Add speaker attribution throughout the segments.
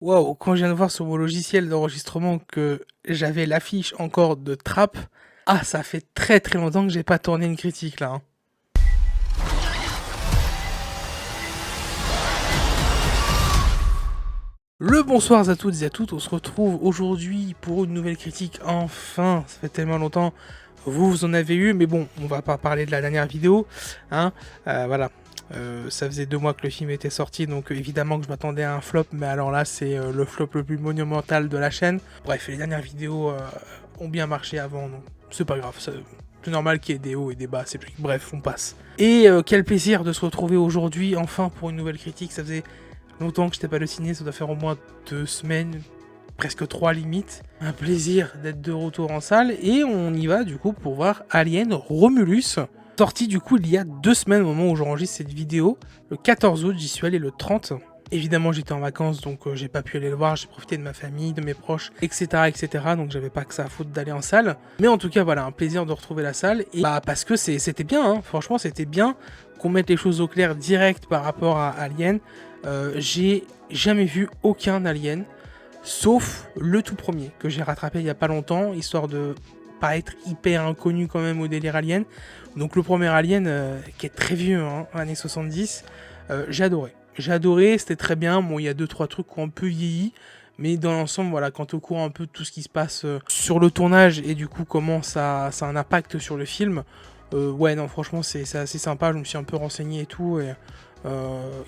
Speaker 1: Waouh, quand je viens de voir sur mon logiciel d'enregistrement que j'avais l'affiche encore de Trap, ah, ça fait très très longtemps que j'ai pas tourné une critique là, hein. Le bonsoir à toutes et à toutes, on se retrouve aujourd'hui pour une nouvelle critique, enfin, ça fait tellement longtemps, vous en avez eu, mais bon, on va pas parler de la dernière vidéo, hein, voilà. Ça faisait 2 mois que le film était sorti, donc évidemment que je m'attendais à un flop, mais alors là c'est le flop le plus monumental de la chaîne. Bref, les dernières vidéos ont bien marché avant, donc c'est pas grave, c'est normal qu'il y ait des hauts et des bas, c'est logique. Bref, on passe. Et quel plaisir de se retrouver aujourd'hui, enfin, pour une nouvelle critique. Ça faisait longtemps que je n'étais pas le ciné, ça doit faire au moins 2 semaines, presque 3 limite. Un plaisir d'être de retour en salle, et on y va du coup pour voir Alien Romulus. Sorti du coup il y a 2 semaines au moment où j'enregistre cette vidéo, le 14 août, j'y suis allé le 30. Évidemment j'étais en vacances donc j'ai pas pu aller le voir, j'ai profité de ma famille, de mes proches, etc. etc. Donc j'avais pas que ça à foutre d'aller en salle. Mais en tout cas voilà, un plaisir de retrouver la salle, et bah parce que c'était bien, hein. Franchement c'était bien qu'on mette les choses au clair direct par rapport à Alien. J'ai jamais vu aucun Alien, sauf le tout premier que j'ai rattrapé il y a pas longtemps, histoire de pas être hyper inconnu quand même au délire Alien. Donc le premier Alien, qui est très vieux, hein, années 70, j'ai adoré. J'ai adoré, c'était très bien. Bon, il y a 2-3 trucs qui ont un peu vieilli, mais dans l'ensemble, voilà, quand tu es au courant un peu de tout ce qui se passe sur le tournage et du coup comment ça a un impact sur le film, ouais, non, franchement, c'est assez sympa. Je me suis un peu renseigné et tout, et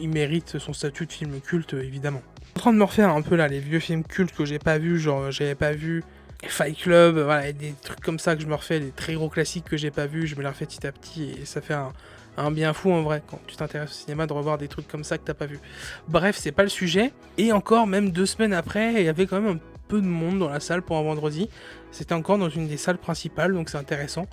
Speaker 1: il mérite son statut de film culte, évidemment. Je suis en train de me refaire un peu là les vieux films cultes que j'ai pas vus, genre j'avais pas vu Fight Club, voilà, et des trucs comme ça que je me refais, des très gros classiques que j'ai pas vus, je me les refais petit à petit, et ça fait un bien fou en vrai, quand tu t'intéresses au cinéma, de revoir des trucs comme ça que t'as pas vu. Bref, c'est pas le sujet, et encore, même 2 semaines après, il y avait quand même un peu de monde dans la salle pour un vendredi. C'était encore dans une des salles principales, donc c'est intéressant.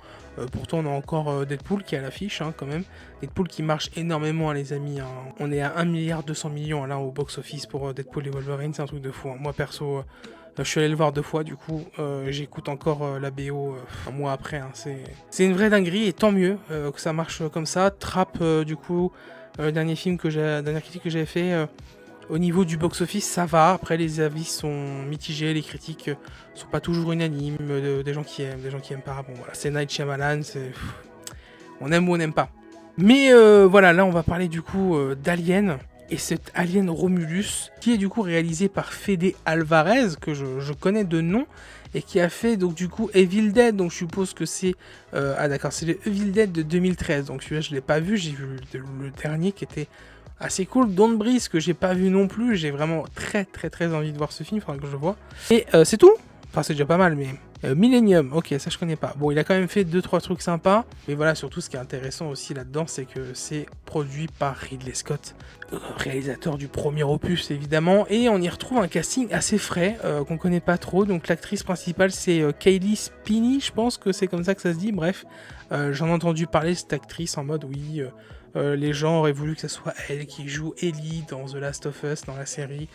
Speaker 1: Pourtant, on a encore Deadpool qui est à l'affiche, hein, quand même. Deadpool qui marche énormément, hein, les amis, hein. On est à 1,2 milliard là au box-office pour Deadpool et Wolverine, c'est un truc de fou, hein. Moi, perso, je suis allé le voir 2 fois, du coup, j'écoute encore la BO un mois après, hein. C'est une vraie dinguerie, et tant mieux que ça marche comme ça. Trap, du coup, dernière critique que j'avais fait, au niveau du box-office, ça va. Après, les avis sont mitigés, les critiques sont pas toujours unanimes, des gens qui aiment, des gens qui aiment pas. Bon, voilà, c'est Night Shyamalan, on aime ou on n'aime pas. Mais voilà, là, on va parler du coup d'Alien, et cet Alien Romulus, qui est du coup réalisé par Fede Alvarez, que je connais de nom, et qui a fait donc du coup Evil Dead, donc je suppose que c'est... ah d'accord, c'est le Evil Dead de 2013, donc celui-là je l'ai pas vu, j'ai vu le dernier qui était assez cool. Don't Breathe, que j'ai pas vu non plus, j'ai vraiment très très très envie de voir ce film, il faudra que je le vois. Et c'est tout. Enfin c'est déjà pas mal, mais... Millennium, ok, ça je connais pas. Bon, il a quand même fait 2-3 trucs sympas, mais voilà, surtout ce qui est intéressant aussi là-dedans, c'est que c'est produit par Ridley Scott, réalisateur du premier opus évidemment, et on y retrouve un casting assez frais, qu'on connaît pas trop. Donc l'actrice principale c'est Kaylee Spinney, je pense que c'est comme ça que ça se dit, bref. J'en ai entendu parler, cette actrice, en mode oui... les gens auraient voulu que ce soit elle qui joue Ellie dans The Last of Us, dans la série.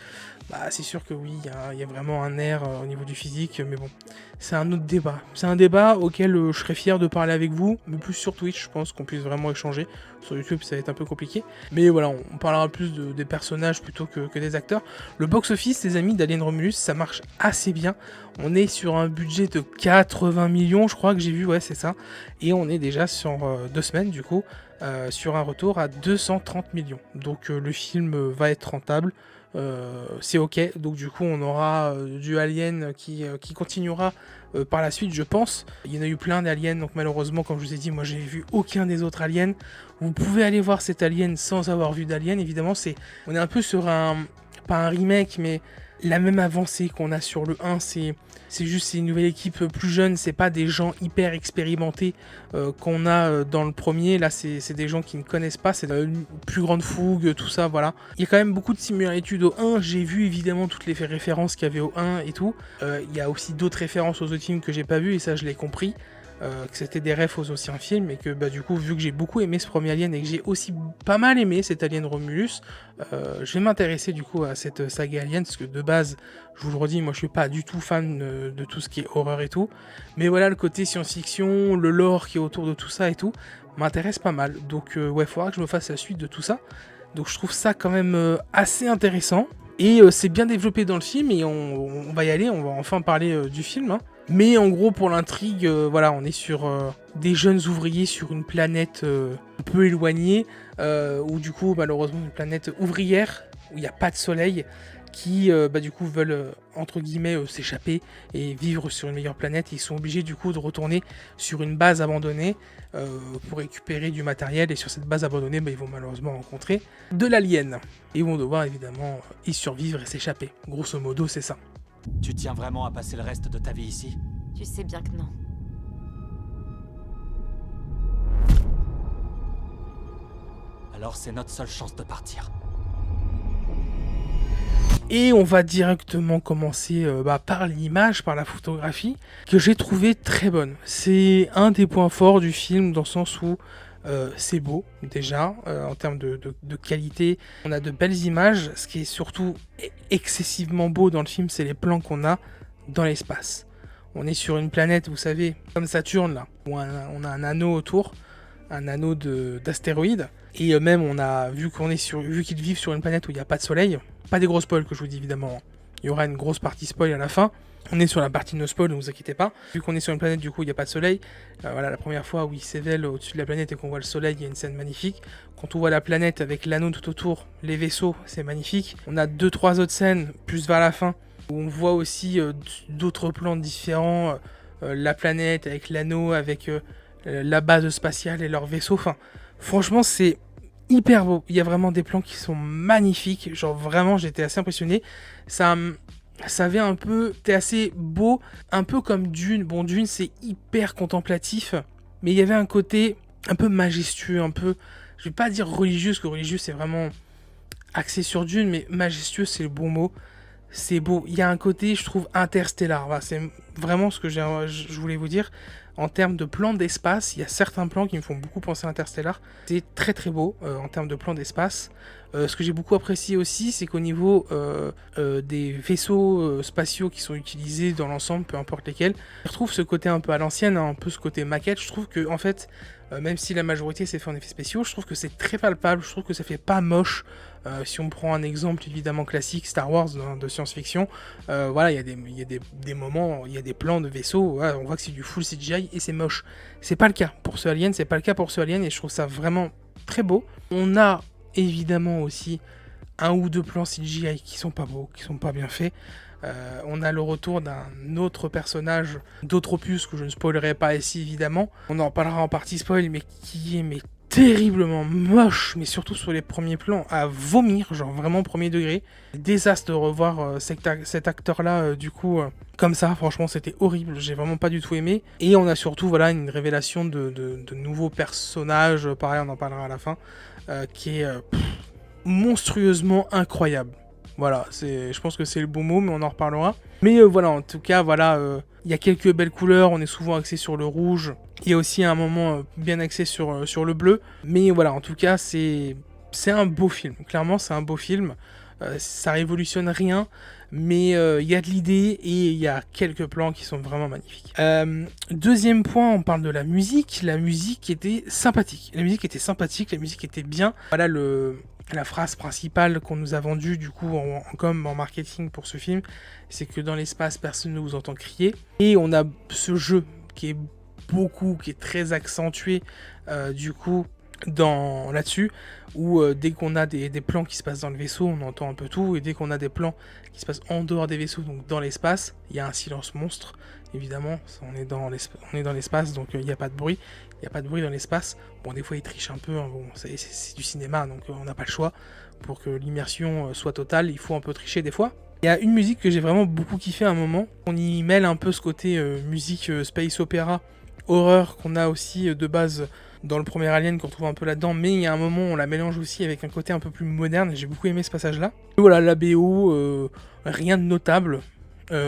Speaker 1: Bah, c'est sûr que oui, il y a vraiment un air au niveau du physique, mais bon, c'est un autre débat. C'est un débat auquel je serais fier de parler avec vous, mais plus sur Twitch, je pense qu'on puisse vraiment échanger. Sur YouTube, ça va être un peu compliqué. Mais voilà, on parlera plus des personnages plutôt que des acteurs. Le box-office, les amis, d'Alien Romulus, ça marche assez bien. On est sur un budget de 80 millions, je crois que j'ai vu, ouais, c'est ça. Et on est déjà sur 2 semaines, du coup, sur un retour à 230 millions. Donc le film va être rentable. C'est ok, donc du coup on aura du Alien qui continuera par la suite, je pense. Il y en a eu plein d'Aliens, donc malheureusement, comme je vous ai dit, moi j'ai vu aucun des autres Aliens. Vous pouvez aller voir cet Alien sans avoir vu d'Alien, évidemment. On est un peu sur pas un remake, mais la même avancée qu'on a sur le 1. C'est une nouvelle équipe plus jeune, c'est pas des gens hyper expérimentés qu'on a dans le premier. Là c'est des gens qui ne connaissent pas, c'est une plus grande fougue, tout ça, voilà. Il y a quand même beaucoup de similitudes au 1, j'ai vu évidemment toutes les références qu'il y avait au 1 et tout. Il y a aussi d'autres références aux autres films que j'ai pas vu, et ça je l'ai compris. Que c'était des refs aux anciens films, et que bah, du coup, vu que j'ai beaucoup aimé ce premier Alien et que j'ai aussi pas mal aimé cet Alien Romulus, je vais m'intéresser du coup à cette saga Alien, parce que de base, je vous le redis, moi je suis pas du tout fan de tout ce qui est horreur et tout, mais voilà, le côté science-fiction, le lore qui est autour de tout ça et tout, m'intéresse pas mal. Donc ouais, faudra que je me fasse la suite de tout ça. Donc je trouve ça quand même assez intéressant. Et c'est bien développé dans le film, et on va y aller, on va enfin parler du film, hein. Mais en gros, pour l'intrigue, voilà, on est sur des jeunes ouvriers sur une planète un peu éloignée, où du coup, malheureusement, une planète ouvrière, où il n'y a pas de soleil, qui du coup veulent, entre guillemets, s'échapper et vivre sur une meilleure planète. Ils sont obligés du coup de retourner sur une base abandonnée pour récupérer du matériel, et sur cette base abandonnée, ils vont malheureusement rencontrer de l'alien. Et vont devoir évidemment y survivre et s'échapper. Grosso modo, c'est ça.
Speaker 2: Tu tiens vraiment à passer le reste de ta vie ici?
Speaker 3: Tu sais bien que non.
Speaker 2: Alors c'est notre seule chance de partir.
Speaker 1: Et on va directement commencer par l'image, par la photographie, que j'ai trouvé très bonne. C'est un des points forts du film, dans le sens où c'est beau, déjà, en termes de qualité. On a de belles images. Ce qui est surtout excessivement beau dans le film, c'est les plans qu'on a dans l'espace. On est sur une planète, vous savez, comme Saturne, là, où on a un anneau autour, un anneau d'astéroïdes. Et même, on a vu qu'ils vivent sur une planète où il n'y a pas de soleil. Pas des gros spoils que je vous dis, évidemment. Il y aura une grosse partie spoil à la fin. On est sur la partie no spoil, ne vous inquiétez pas. Vu qu'on est sur une planète, du coup, il n'y a pas de soleil. Voilà, la première fois où il s'évèle au-dessus de la planète et qu'on voit le soleil, il y a une scène magnifique. Quand on voit la planète avec l'anneau tout autour, les vaisseaux, c'est magnifique. On a 2-3 autres scènes, plus vers la fin, où on voit aussi d'autres plans différents. La planète avec l'anneau, avec la base spatiale et leurs vaisseaux. Enfin, franchement, c'est hyper beau. Il y a vraiment des plans qui sont magnifiques. Genre, vraiment, j'étais assez impressionné. Ça avait un peu... C'était assez beau, un peu comme Dune. Bon, Dune, c'est hyper contemplatif, mais il y avait un côté un peu majestueux, un peu... Je vais pas dire religieux, parce que religieux, c'est vraiment axé sur Dune, mais majestueux, c'est le bon mot. C'est beau. Il y a un côté, je trouve, interstellar. Voilà, c'est vraiment ce que je voulais vous dire. En termes de plans d'espace, il y a certains plans qui me font beaucoup penser à Interstellar. C'est très très beau en termes de plans d'espace. Ce que j'ai beaucoup apprécié aussi, c'est qu'au niveau des vaisseaux spatiaux qui sont utilisés dans l'ensemble, peu importe lesquels, je retrouve ce côté un peu à l'ancienne, hein, un peu ce côté maquette. Je trouve que, en fait, même si la majorité s'est fait en effets spéciaux, je trouve que c'est très palpable, je trouve que ça fait pas moche. Si on prend un exemple évidemment classique, Star Wars de science-fiction, voilà, il y a des moments, il y a des plans de vaisseaux, voilà, on voit que c'est du full CGI et c'est moche. C'est pas le cas pour ce Alien, c'est pas le cas pour ce Alien, et je trouve ça vraiment très beau. On a évidemment aussi un ou deux plans CGI qui sont pas beaux, qui sont pas bien faits. On a le retour d'un autre personnage d'autres opus que je ne spoilerai pas ici évidemment. On en parlera en partie spoil, mais qui est terriblement moche, mais surtout sur les premiers plans, à vomir, genre vraiment premier degré. Désastre de revoir cet acteur-là, du coup, comme ça, franchement, c'était horrible, j'ai vraiment pas du tout aimé. Et on a surtout, voilà, une révélation de nouveaux personnages, pareil, on en parlera à la fin, qui est monstrueusement incroyable. Voilà, je pense que c'est le bon mot, mais on en reparlera. Mais voilà, en tout cas, voilà, il y a quelques belles couleurs, on est souvent axé sur le rouge. Il y a aussi un moment bien axé sur le bleu. Mais voilà, en tout cas, c'est un beau film. Clairement, c'est un beau film. Ça révolutionne rien, mais il y a de l'idée et il y a quelques plans qui sont vraiment magnifiques. Deuxième point, on parle de la musique. La musique était sympathique. La musique était bien. Voilà la phrase principale qu'on nous a vendue du coup en marketing pour ce film, c'est que dans l'espace, personne ne vous entend crier. Et on a ce jeu qui est très accentué du coup là-dessus, où dès qu'on a des plans qui se passent dans le vaisseau, on entend un peu tout, et dès qu'on a des plans qui se passent en dehors des vaisseaux, donc dans l'espace, il y a un silence monstre, évidemment, on est dans l'espace, donc il n'y a pas de bruit, dans l'espace. Bon, des fois ils trichent un peu, hein, bon, c'est du cinéma, donc on n'a pas le choix, pour que l'immersion soit totale, il faut un peu tricher des fois. Il y a une musique que j'ai vraiment beaucoup kiffé à un moment, on y mêle un peu ce côté musique space opéra, horreur qu'on a aussi de base dans le premier Alien qu'on trouve un peu là-dedans, mais il y a un moment on la mélange aussi avec un côté un peu plus moderne, et j'ai beaucoup aimé ce passage-là. Et voilà, la BO, rien de notable,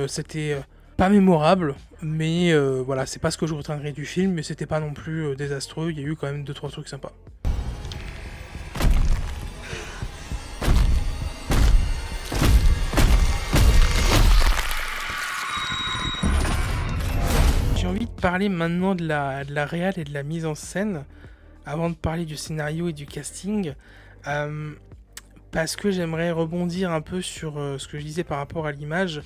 Speaker 1: c'était pas mémorable, mais voilà, c'est pas ce que je retiendrai du film, mais c'était pas non plus désastreux, il y a eu quand même 2-3 trucs sympas. J'ai envie de parler maintenant de la réal et de la mise en scène, avant de parler du scénario et du casting. parce que j'aimerais rebondir un peu sur ce que je disais par rapport à l'image,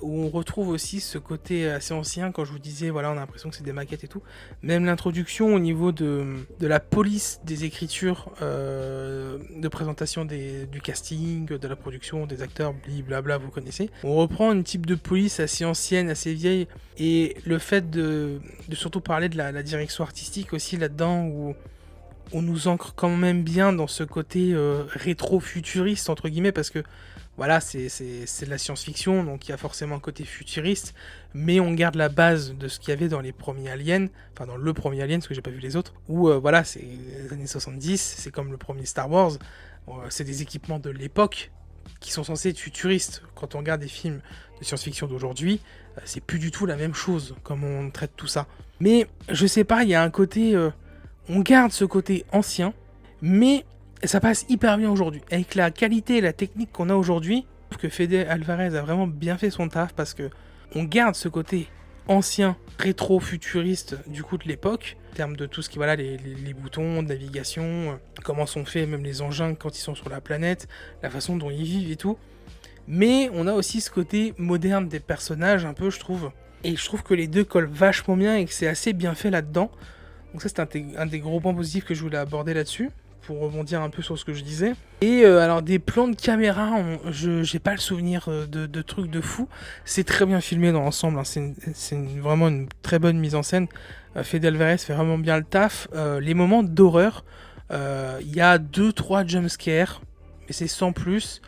Speaker 1: où on retrouve aussi ce côté assez ancien. Quand je vous disais, voilà, on a l'impression que c'est des maquettes et tout. Même l'introduction au niveau de la police des écritures, de présentation du casting, de la production, des acteurs, blablabla, vous connaissez. On reprend une type de police assez ancienne, assez vieille, et le fait de surtout parler de la direction artistique aussi là-dedans, où on nous ancre quand même bien dans ce côté rétro-futuriste, entre guillemets, parce que voilà, c'est de la science-fiction, donc il y a forcément un côté futuriste, mais on garde la base de ce qu'il y avait dans les premiers Aliens, enfin dans le premier Alien, parce que j'ai pas vu les autres, où voilà, c'est les années 70, c'est comme le premier Star Wars, c'est des équipements de l'époque qui sont censés être futuristes. Quand on regarde des films de science-fiction d'aujourd'hui, c'est plus du tout la même chose, comme on traite tout ça. Mais, je sais pas, il y a un côté... on garde ce côté ancien, mais ça passe hyper bien aujourd'hui. Avec la qualité et la technique qu'on a aujourd'hui, je trouve que Fede Alvarez a vraiment bien fait son taf, parce que on garde ce côté ancien, rétro-futuriste du coup de l'époque, en termes de tout ce qui, voilà, les boutons de navigation, comment sont faits même les engins quand ils sont sur la planète, la façon dont ils vivent et tout. Mais on a aussi ce côté moderne des personnages un peu, je trouve. Et je trouve que les deux collent vachement bien et que c'est assez bien fait là-dedans. Donc ça, c'est un des gros points positifs que je voulais aborder là-dessus, pour rebondir un peu sur ce que je disais. Et alors, des plans de caméra, j'ai pas le souvenir de trucs de fou. C'est très bien filmé dans l'ensemble, hein. C'est vraiment une très bonne mise en scène. Fede Alvarez fait vraiment bien le taf. Les moments d'horreur, il y a 2-3 jumpscares, mais c'est sans plus.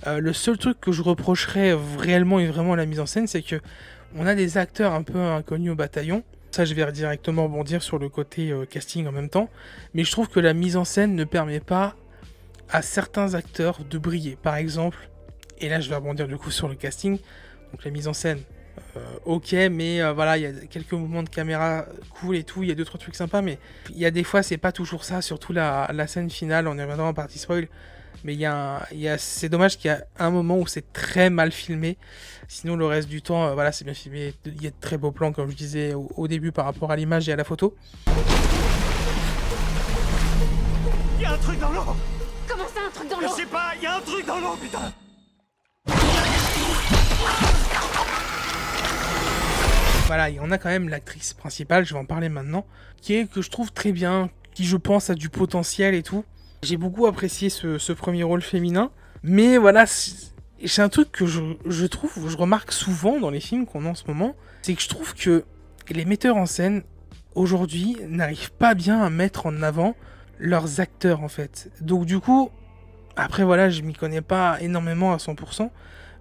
Speaker 1: Le seul truc que je reprocherais réellement et vraiment à la mise en scène, c'est que on a des acteurs un peu inconnus au bataillon. Ça, je vais directement rebondir sur le côté casting en même temps. Mais je trouve que la mise en scène ne permet pas à certains acteurs de briller. Par exemple, et là je vais rebondir du coup sur le casting. Donc la mise en scène, ok, mais voilà, il y a quelques mouvements de caméra cool et tout. Il y a 2-3 trucs sympas, mais il y a des fois, c'est pas toujours ça. Surtout la scène finale, on y reviendra en partie spoil. Mais c'est dommage qu'il y a un moment où c'est très mal filmé. Sinon, le reste du temps, voilà, c'est bien filmé. Il y a de très beaux plans, comme je disais au début, par rapport à l'image et à la photo.
Speaker 3: Il y a un truc dans l'eau!
Speaker 4: Comment ça, un truc dans l'eau?
Speaker 3: Je sais pas, il y a un truc dans l'eau, putain!
Speaker 1: Voilà, et on a quand même l'actrice principale, je vais en parler maintenant, que je trouve très bien, qui je pense a du potentiel et tout. J'ai beaucoup apprécié ce premier rôle féminin, mais voilà, c'est un truc que je remarque souvent dans les films qu'on a en ce moment, c'est que je trouve que les metteurs en scène, aujourd'hui, n'arrivent pas bien à mettre en avant leurs acteurs, en fait. Donc du coup, après voilà, je m'y connais pas énormément à 100%,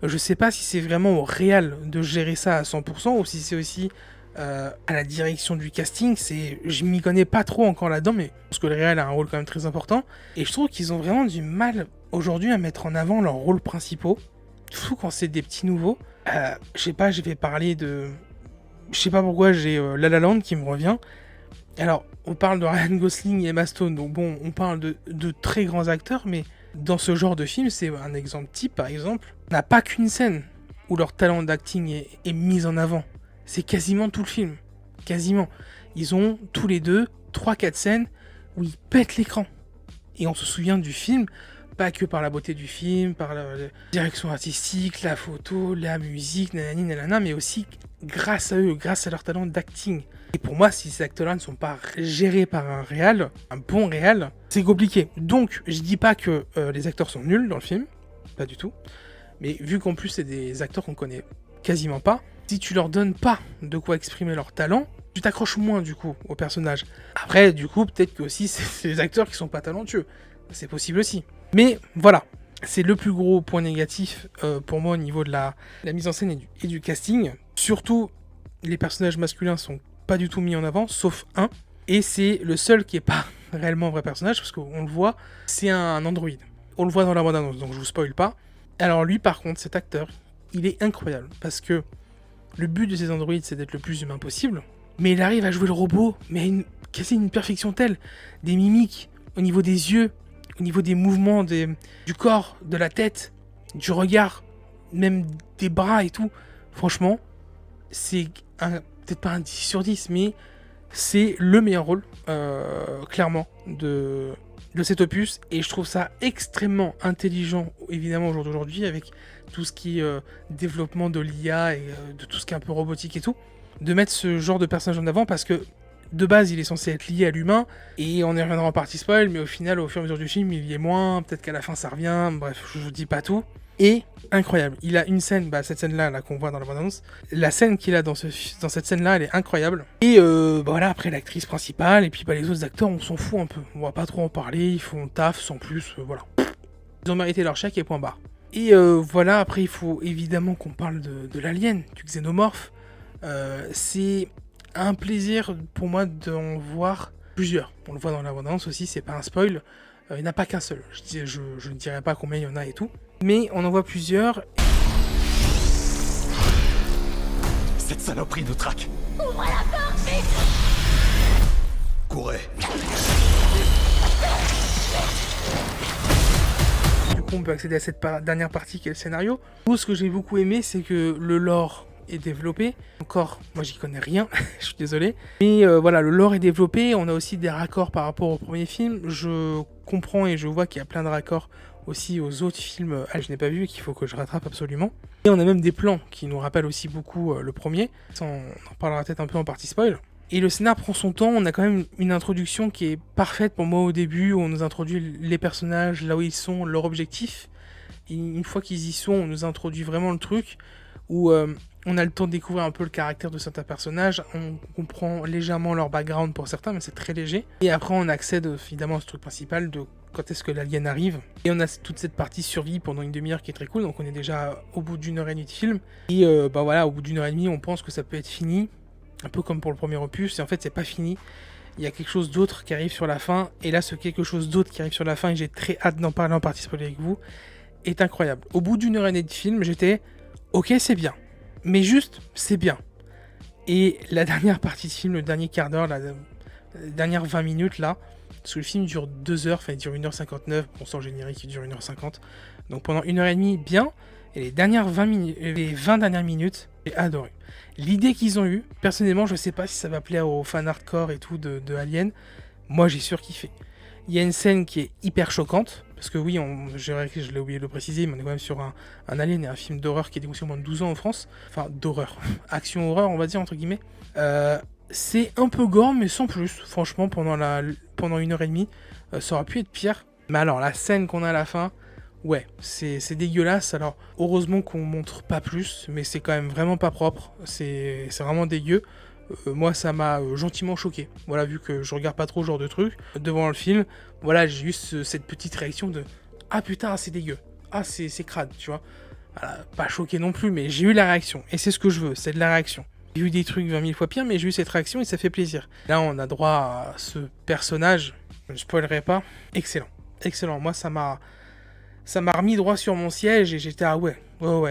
Speaker 1: je sais pas si c'est vraiment au réal de gérer ça à 100%, ou si c'est aussi... à la direction du casting, je m'y connais pas trop encore là-dedans, mais parce que le réal a un rôle quand même très important, et je trouve qu'ils ont vraiment du mal aujourd'hui à mettre en avant leurs rôles principaux, surtout quand c'est des petits nouveaux. Je sais pas, je vais parler de... Je sais pas pourquoi j'ai La La Land qui me revient. Alors, on parle de Ryan Gosling et Emma Stone, donc bon, on parle de très grands acteurs, mais dans ce genre de film, c'est un exemple type, par exemple, on n'a pas qu'une scène où leur talent d'acting est mis en avant. C'est quasiment tout le film. Quasiment. Ils ont tous les deux 3-4 scènes où ils pètent l'écran. Et on se souvient du film, pas que par la beauté du film, par la direction artistique, la photo, la musique, nanani, nanana, mais aussi grâce à eux, grâce à leur talent d'acting. Et pour moi, si ces acteurs-là ne sont pas gérés par un réal, un bon réal, c'est compliqué. Donc, je dis pas que les acteurs sont nuls dans le film, pas du tout. Mais vu qu'en plus, c'est des acteurs qu'on connaît quasiment pas, si tu leur donnes pas de quoi exprimer leur talent, tu t'accroches moins du coup au personnage. Après, du coup, peut-être que aussi c'est des acteurs qui sont pas talentueux. C'est possible aussi. Mais voilà, c'est le plus gros point négatif pour moi au niveau de la mise en scène et du casting. Surtout, les personnages masculins sont pas du tout mis en avant, sauf un. Et c'est le seul qui est pas réellement un vrai personnage, parce qu'on le voit, c'est un androïde. On le voit dans la bande-annonce, donc je vous spoil pas. Alors lui, par contre, cet acteur, il est incroyable, parce que le but de ces androïdes, c'est d'être le plus humain possible, mais il arrive à jouer le robot, mais à quasi une perfection telle. Des mimiques, au niveau des yeux, au niveau des mouvements du corps, de la tête, du regard, même des bras et tout. Franchement, c'est peut-être pas un 10 sur 10, mais c'est le meilleur rôle, clairement, de de cet opus, et je trouve ça extrêmement intelligent, évidemment, au jour d'aujourd'hui, avec tout ce qui est développement de l'IA et de tout ce qui est un peu robotique et tout, de mettre ce genre de personnage en avant, parce que de base, il est censé être lié à l'humain, et on y reviendra en partie spoil, mais au final, au fur et à mesure du film, il y est moins, peut-être qu'à la fin ça revient, bref, je vous dis pas tout. Et incroyable, il a une scène, cette scène-là là, qu'on voit dans la bande-annonce, la scène qu'il a dans cette scène-là, elle est incroyable. Et voilà, après l'actrice principale, et puis les autres acteurs, on s'en fout un peu, on va pas trop en parler, ils font taf sans plus, voilà. Ils ont mérité leur chèque et point barre. Et voilà, après il faut évidemment qu'on parle de l'alien, du xénomorphe. C'est un plaisir pour moi d'en voir plusieurs. On le voit dans la bande-annonce aussi, c'est pas un spoil. Il n'y en a pas qu'un seul. Je ne dirais pas combien il y en a et tout. Mais on en voit plusieurs.
Speaker 3: Cette saloperie nous traque.
Speaker 4: Ouvre la porte, vite!
Speaker 3: Courez.
Speaker 1: Du coup, on peut accéder à cette dernière partie qui est le scénario. Tout ce que j'ai beaucoup aimé, c'est que le lore est développé. Encore, moi j'y connais rien, je suis désolé. Mais voilà, le lore est développé. On a aussi des raccords par rapport au premier film. Je comprends et je vois qu'il y a plein de raccords aussi aux autres films que je n'ai pas vu et qu'il faut que je rattrape absolument. Et on a même des plans qui nous rappellent aussi beaucoup le premier. Ça, on en parlera peut-être un peu en partie spoil. Et le scénar prend son temps, on a quand même une introduction qui est parfaite pour moi au début, où on nous introduit les personnages, là où ils sont, leur objectif. Et une fois qu'ils y sont, on nous introduit vraiment le truc, où on a le temps de découvrir un peu le caractère de certains personnages, on comprend légèrement leur background pour certains, mais c'est très léger. Et après on accède évidemment à ce truc principal de quand est-ce que l'alien arrive. Et on a toute cette partie survie pendant une demi-heure qui est très cool, donc on est déjà au bout d'1h30 de film. Et voilà, au bout d'1h30, on pense que ça peut être fini, un peu comme pour le premier opus, et en fait c'est pas fini. Il y a quelque chose d'autre qui arrive sur la fin, et là ce quelque chose d'autre qui arrive sur la fin, et j'ai très hâte d'en parler en partie spoiler avec vous, est incroyable. Au bout d'1h30 de film, j'étais ok, c'est bien, mais juste c'est bien. Et la dernière partie de film, le dernier quart d'heure, la dernière 20 minutes là, parce que le film dure 2 heures, enfin il dure 1h59, bon sans générique il dure 1h50, donc pendant 1h30 bien, et les 20 dernières minutes, j'ai adoré. L'idée qu'ils ont eue, personnellement je sais pas si ça va plaire aux fans hardcore et tout de Alien, moi j'ai surkiffé. Il y a une scène qui est hyper choquante, parce que oui, je l'ai oublié de le préciser, mais on est quand même sur un Alien et un film d'horreur qui est déconseillé au moins de 12 ans en France, enfin d'horreur, action-horreur on va dire entre guillemets. C'est un peu gore mais sans plus, franchement pendant 1h30, ça aurait pu être pire. Mais alors la scène qu'on a à la fin, ouais, c'est dégueulasse. Alors heureusement qu'on montre pas plus, mais c'est quand même vraiment pas propre, c'est vraiment dégueu. Moi ça m'a gentiment choqué, voilà, vu que je regarde pas trop ce genre de truc devant le film, voilà, j'ai eu cette petite réaction de ah putain c'est dégueu, ah c'est crade, tu vois, voilà, pas choqué non plus, mais j'ai eu la réaction, et c'est ce que je veux, c'est de la réaction. J'ai eu des trucs 20 000 fois pire, mais j'ai eu cette réaction et ça fait plaisir. Là on a droit à ce personnage, je ne spoilerai pas, excellent, moi ça m'a remis droit sur mon siège et j'étais ah ouais,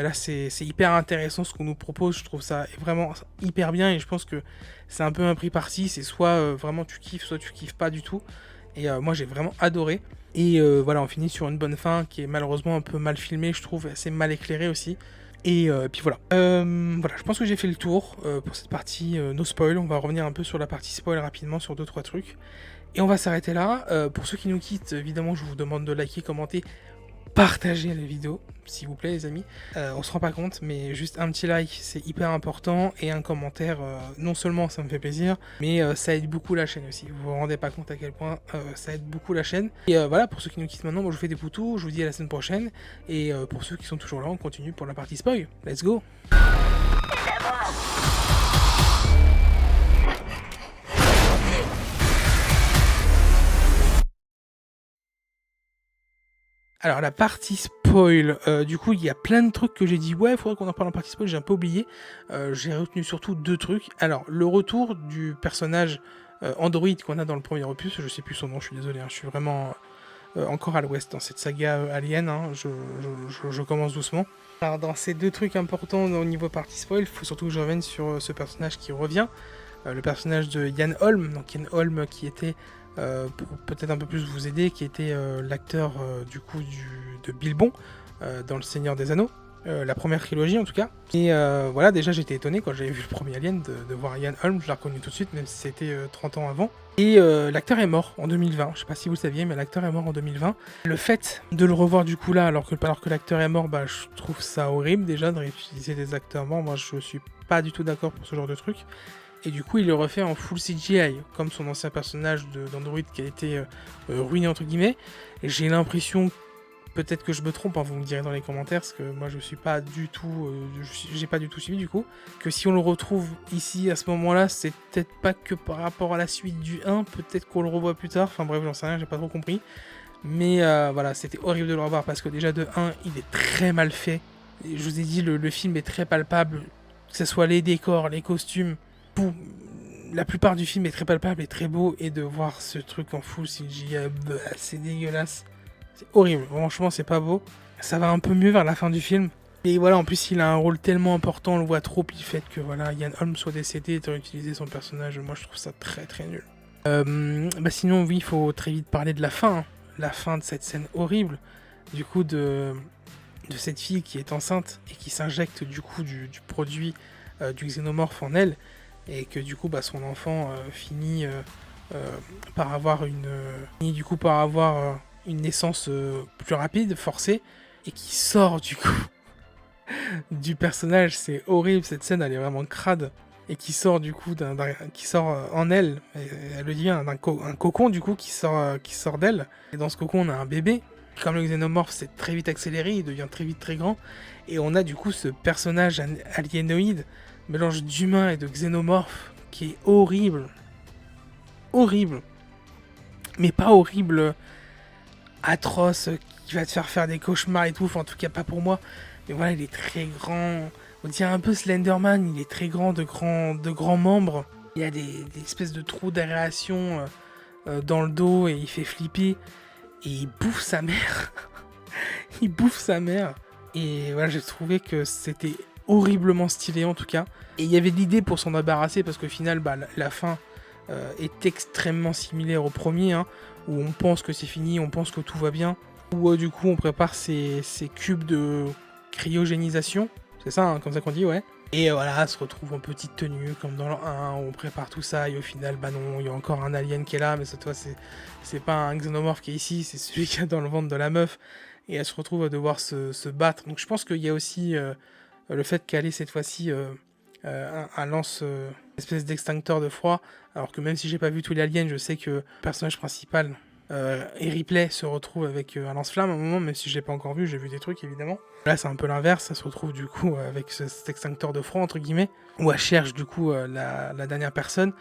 Speaker 1: là c'est hyper intéressant ce qu'on nous propose, je trouve ça vraiment hyper bien et je pense que c'est un peu un pris parti, c'est soit vraiment tu kiffes, soit tu kiffes pas du tout. Et moi j'ai vraiment adoré. Et voilà, on finit sur une bonne fin qui est malheureusement un peu mal filmée, je trouve, assez mal éclairée aussi. Et puis voilà. Voilà, je pense que j'ai fait le tour pour cette partie no spoil. On va revenir un peu sur la partie spoil rapidement sur 2-3 trucs. Et on va s'arrêter là. Pour ceux qui nous quittent, évidemment, je vous demande de liker, commenter, partagez la vidéo, s'il vous plaît les amis. On se rend pas compte, mais juste un petit like, c'est hyper important, et un commentaire, non seulement ça me fait plaisir, mais ça aide beaucoup la chaîne aussi. Vous vous rendez pas compte à quel point ça aide beaucoup la chaîne. Et voilà, pour ceux qui nous quittent maintenant, moi je vous fais des poutous, je vous dis à la semaine prochaine, et pour ceux qui sont toujours là, on continue pour la partie spoil. Let's go! Alors la partie spoil, du coup il y a plein de trucs que j'ai dit ouais, il faudrait qu'on en parle en partie spoil, j'ai un peu oublié. J'ai retenu surtout 2 trucs. Alors le retour du personnage Android qu'on a dans le premier opus, je sais plus son nom, je suis désolé, hein, je suis vraiment encore à l'ouest dans cette saga Alien, hein, je commence doucement. Alors dans ces 2 trucs importants au niveau partie spoil, il faut surtout que je revienne sur ce personnage qui revient, le personnage de Ian Holm, donc Ian Holm qui était... pour peut-être un peu plus vous aider, qui était l'acteur du coup de Bilbon dans Le Seigneur des Anneaux. la première trilogie en tout cas. Et voilà, déjà j'étais étonné quand j'avais vu le premier Alien de voir Ian Holm, je l'ai reconnu tout de suite, même si c'était 30 ans avant. Et l'acteur est mort en 2020, je sais pas si vous le saviez, mais l'acteur est mort en 2020. Le fait de le revoir du coup là, alors que l'acteur est mort, bah je trouve ça horrible déjà de réutiliser des acteurs morts, moi je suis pas du tout d'accord pour ce genre de truc. Et du coup il le refait en full CGI, comme son ancien personnage d'Android qui a été ruiné entre guillemets. Et j'ai l'impression, peut-être que je me trompe, hein, vous me direz dans les commentaires, parce que moi je suis pas du tout, j'ai pas du tout suivi du coup, que si on le retrouve ici à ce moment-là, c'est peut-être pas que par rapport à la suite du 1, peut-être qu'on le revoit plus tard, enfin bref, j'en sais rien, j'ai pas trop compris. Mais voilà, c'était horrible de le revoir, parce que déjà de 1, il est très mal fait. Et je vous ai dit, le film est très palpable, que ce soit les décors, les costumes, tout. La plupart du film est très palpable et très beau, et de voir ce truc en full CGI, c'est dégueulasse. C'est horrible, franchement c'est pas beau. Ça va un peu mieux vers la fin du film. Et voilà, en plus il a un rôle tellement important, on le voit trop, puis le fait que voilà, Ian Holm soit décédé et de réutiliser son personnage, moi je trouve ça très très nul. Bah sinon oui, il faut très vite parler de la fin. Hein. La fin de cette scène horrible, du coup de cette fille qui est enceinte et qui s'injecte du coup du produit du xénomorphe en elle, et que du coup bah, son enfant finit par avoir une naissance plus rapide, forcée, et qui sort du coup du personnage. C'est horrible, cette scène elle est vraiment crade, et qui sort du coup qui sort en elle, elle le dit, un cocon du coup qui sort d'elle, et dans ce cocon on a un bébé. Comme le xénomorphe s'est très vite accéléré, il devient très vite très grand, et on a du coup ce personnage aliénoïde, mélange d'humain et de xénomorphe, qui est horrible. Horrible. Mais pas horrible atroce, qui va te faire des cauchemars et tout, enfin, en tout cas pas pour moi. Mais voilà, il est très grand, on dirait un peu Slenderman, il est très grand, de grands membres. Il y a des espèces de trous d'aération dans le dos, et il fait flipper. Et il bouffe sa mère. Il bouffe sa mère. Et voilà, j'ai trouvé que c'était horriblement stylé en tout cas. Et il y avait de l'idée pour s'en débarrasser, parce qu'au final, bah, la fin est extrêmement similaire au premier, hein, où on pense que c'est fini, on pense que tout va bien. Où du coup on prépare ces cubes de cryogénisation. C'est ça, hein, comme ça qu'on dit, ouais. Et voilà, se retrouve en petite tenue, comme dans le 1, on prépare tout ça, et au final, bah non, il y a encore un alien qui est là, mais cette fois, c'est pas un xénomorphe qui est ici, c'est celui qui est dans le ventre de la meuf, et elle se retrouve à devoir se battre. Donc je pense qu'il y a aussi le fait qu'elle ait cette fois-ci un lance, espèce d'extincteur de froid, alors que même si j'ai pas vu tous les aliens, je sais que le personnage principal, et Ripley, se retrouve avec un lance-flamme à un moment, même si je l'ai pas encore vu, j'ai vu des trucs évidemment. Là c'est un peu l'inverse, ça se retrouve du coup avec cet extincteur de froid entre guillemets, où elle cherche du coup la dernière personne,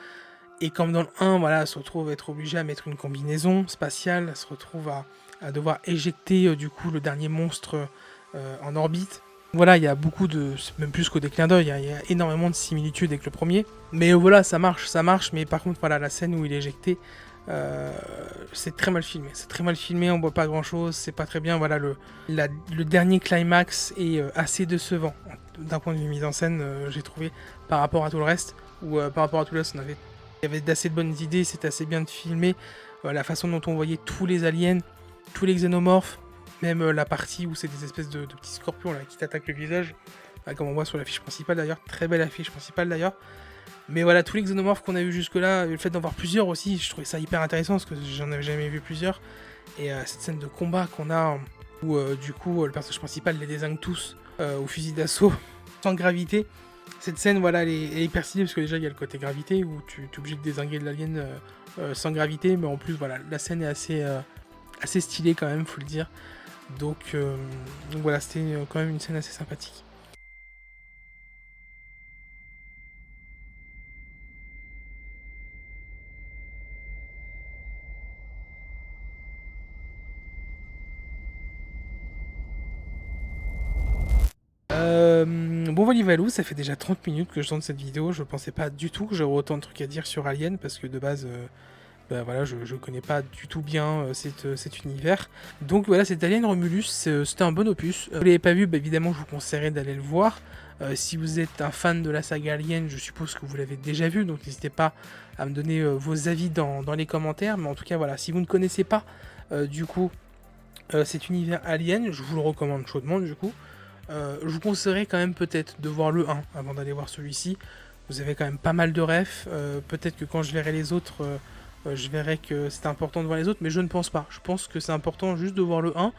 Speaker 1: et comme dans le 1, voilà, elle se retrouve à être obligée à mettre une combinaison spatiale, elle se retrouve à devoir éjecter du coup le dernier monstre en orbite. Voilà, il y a beaucoup de, même plus qu'au déclin d'œil, il y a énormément de similitudes avec le premier, mais voilà, ça marche, mais par contre voilà, la scène où il est éjecté, c'est très mal filmé, on voit pas grand chose, c'est pas très bien. Voilà, le dernier climax est assez décevant d'un point de vue mise en scène, j'ai trouvé, par rapport à tout le reste, ou par rapport à tout le reste, il y avait d'assez de bonnes idées, c'était assez bien filmé, la façon dont on voyait tous les aliens, tous les xénomorphes, même la partie où c'est des espèces de petits scorpions là, qui t'attaquent le visage, comme on voit sur l'affiche principale d'ailleurs, très belle affiche principale d'ailleurs. Mais voilà, tous les xénomorphes qu'on a eu jusque-là, le fait d'en voir plusieurs aussi, je trouvais ça hyper intéressant, parce que j'en avais jamais vu plusieurs. Et cette scène de combat qu'on a, où du coup le personnage principal les dézingue tous au fusil d'assaut, sans gravité. Cette scène, voilà, elle est hyper stylée, parce que déjà il y a le côté gravité, où tu es obligé de dézinguer de l'alien sans gravité, mais en plus voilà, la scène est assez stylée quand même, faut le dire. Donc voilà, c'était quand même une scène assez sympathique. Bon Volivalou, ça fait déjà 30 minutes que je tourne cette vidéo, je pensais pas du tout que j'aurais autant de trucs à dire sur Alien, parce que de base, bah voilà, je connais pas du tout bien cet univers. Donc voilà, c'est Alien Romulus, c'était un bon opus. Si vous l'avez pas vu, bah, évidemment je vous conseillerais d'aller le voir. Si vous êtes un fan de la saga Alien, je suppose que vous l'avez déjà vu, donc n'hésitez pas à me donner vos avis dans les commentaires. Mais en tout cas voilà, si vous ne connaissez pas du coup cet univers Alien, je vous le recommande chaudement du coup. Je vous conseillerais quand même peut-être de voir le 1 avant d'aller voir celui-ci. Vous avez quand même pas mal de refs. Peut-être que quand je verrai les autres, je verrai que c'est important de voir les autres, mais je ne pense pas. Je pense que c'est important juste de voir le 1.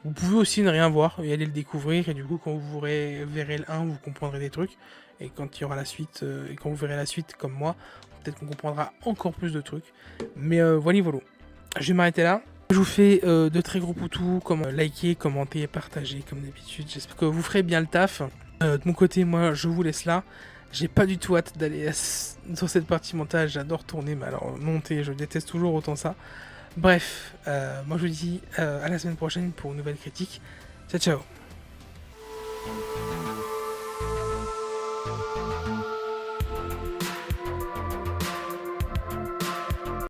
Speaker 1: Vous pouvez aussi ne rien voir et aller le découvrir, et du coup quand vous verrez le 1, vous comprendrez des trucs. Et quand il y aura la suite, et quand vous verrez la suite comme moi, peut-être qu'on comprendra encore plus de trucs. Mais voilà. Je vais m'arrêter là. Je vous fais de très gros poutous, comme liker, commenter, partager comme d'habitude. J'espère que vous ferez bien le taf. De mon côté, moi je vous laisse là. J'ai pas du tout hâte d'aller sur cette partie montage. J'adore tourner, mais alors monter, je déteste toujours autant ça. Bref, moi je vous dis à la semaine prochaine pour une nouvelle critique. Ciao ciao.